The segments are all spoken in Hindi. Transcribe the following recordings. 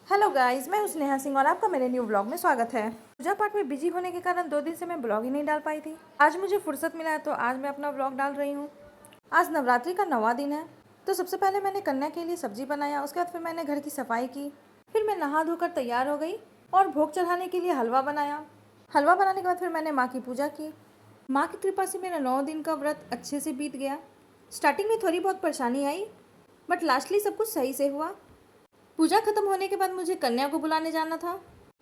हेलो गाइस, मैं हूं स्नेहा सिंह और आपका मेरे न्यू ब्लॉग में स्वागत है। पूजा पाठ में बिजी होने के कारण 2 दिन से मैं ब्लॉग ही नहीं डाल पाई थी। आज मुझे फुर्सत मिला है तो आज मैं अपना ब्लॉग डाल रही हूं। आज नवरात्रि का 9वां दिन है। तो सबसे पहले मैंने कन्या के लिए सब्जी बनाया, उसके बाद फिर मैंने घर की सफाई की। फिर मैं नहा धोकर तैयार हो गई और भोग चढ़ाने के लिए हलवा बनाया। हलवा बनाने के बाद फिर मैंने माँ की पूजा की। माँ की कृपा से मेरा 9 दिन का व्रत अच्छे से बीत गया। स्टार्टिंग में थोड़ी बहुत परेशानी आई, बट लास्टली सब कुछ सही से हुआ। पूजा खत्म होने के बाद मुझे कन्या को बुलाने जाना था।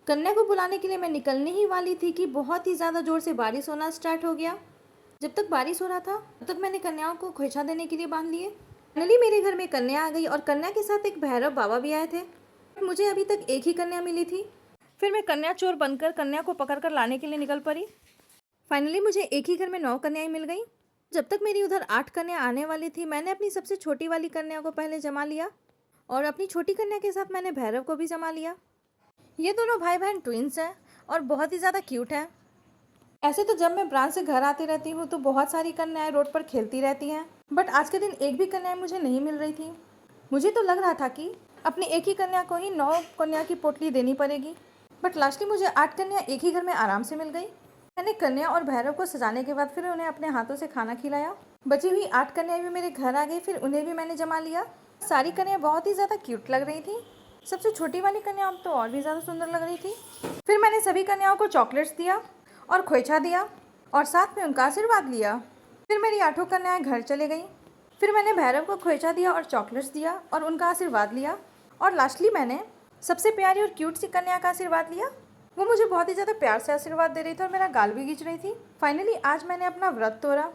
कन्या को बुलाने के लिए मैं निकलने ही वाली थी कि बहुत ही ज़्यादा ज़ोर से बारिश होना स्टार्ट हो गया। जब तक बारिश हो रहा था तब तक मैंने कन्याओं को खोइछा देने के लिए बांध लिए। फाइनली मेरे घर में कन्या आ गई और कन्या के साथ एक भैरव बाबा भी आए थे। मुझे अभी तक एक ही कन्या मिली थी। फिर मैं कन्या चोर बनकर कन्या को पकड़ कर लाने के लिए निकल पड़ी। फाइनली मुझे एक ही घर में 9 कन्याएं मिल गई। जब तक मेरी उधर 8 कन्या आने वाली थी, मैंने अपनी सबसे छोटी वाली कन्या को पहले जमा लिया और अपनी छोटी कन्या के साथ मैंने भैरव को भी जमा लिया। ये दोनों भाई बहन ट्विंस हैं और बहुत ही ज़्यादा क्यूट हैं। ऐसे तो जब मैं ब्रांच से घर आती रहती हूँ तो बहुत सारी कन्याएं रोड पर खेलती रहती हैं, बट आज के दिन एक भी कन्या मुझे नहीं मिल रही थी। मुझे तो लग रहा था कि अपनी एक ही कन्या को ही 9 कन्या की पोटली देनी पड़ेगी, बट लास्टली मुझे 8 कन्या एक ही घर में आराम से मिल गई। मैंने कन्या और भैरव को सजाने के बाद फिर उन्हें अपने हाथों से खाना खिलाया। बची हुई 8 कन्याएं भी मेरे घर आ गई, फिर उन्हें भी मैंने जमा लिया। सारी कन्या बहुत ही ज़्यादा क्यूट लग रही थी। सबसे छोटी वाली कन्या तो और भी ज़्यादा सुंदर लग रही थी। फिर मैंने सभी कन्याओं को चॉकलेट्स दिया और खोइछा दिया और साथ में उनका आशीर्वाद लिया। फिर मेरी 8 कन्याएं घर चले गईं। फिर मैंने भैरव को खोइछा दिया और चॉकलेट्स दिया और उनका आशीर्वाद लिया। और लास्टली मैंने सबसे प्यारी और क्यूट सी कन्या का आशीर्वाद लिया। वो मुझे बहुत ही ज़्यादा प्यार से आशीर्वाद दे रही थी और मेरा गाल भी खींच रही थी। फाइनली आज मैंने अपना व्रत तोड़ा।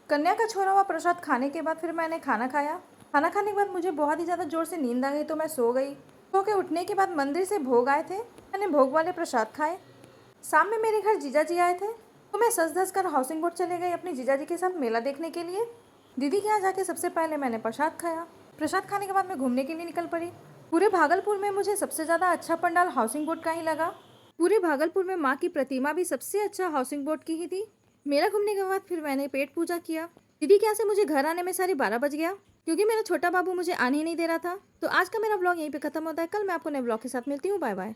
कन्या का छोड़ा हुआ प्रसाद खाने के बाद फिर मैंने खाना खाया। खाना खाने के बाद मुझे बहुत ही ज़्यादा ज़ोर से नींद आ गई तो मैं सो गई। सो के उठने के बाद मंदिर से भोग आए थे, मैंने भोग वाले प्रसाद खाए। शाम में मेरे घर जीजा जी आए थे तो मैं सज धज कर हाउसिंग बोर्ड चले गई अपने जीजा जी के साथ मेला देखने के लिए। दीदी के यहाँ जाके सबसे पहले मैंने प्रसाद खाया। प्रसाद खाने के बाद मैं घूमने के लिए निकल पड़ी। पूरे भागलपुर में मुझे सबसे ज़्यादा अच्छा पंडाल हाउसिंग बोर्ड का ही लगा। पूरे भागलपुर में माँ की प्रतिमा भी सबसे अच्छा हाउसिंग बोर्ड की ही थी। मेला घूमने के बाद फिर मैंने पेट पूजा किया। दीदी के यहाँ से मुझे घर आने में 12:30 बज गया क्योंकि मेरा छोटा बाबू मुझे आने ही नहीं दे रहा था। तो आज का मेरा ब्लॉग यहीं पे खत्म होता है। कल मैं आपको नए ब्लॉग के साथ मिलती हूँ। Bye bye.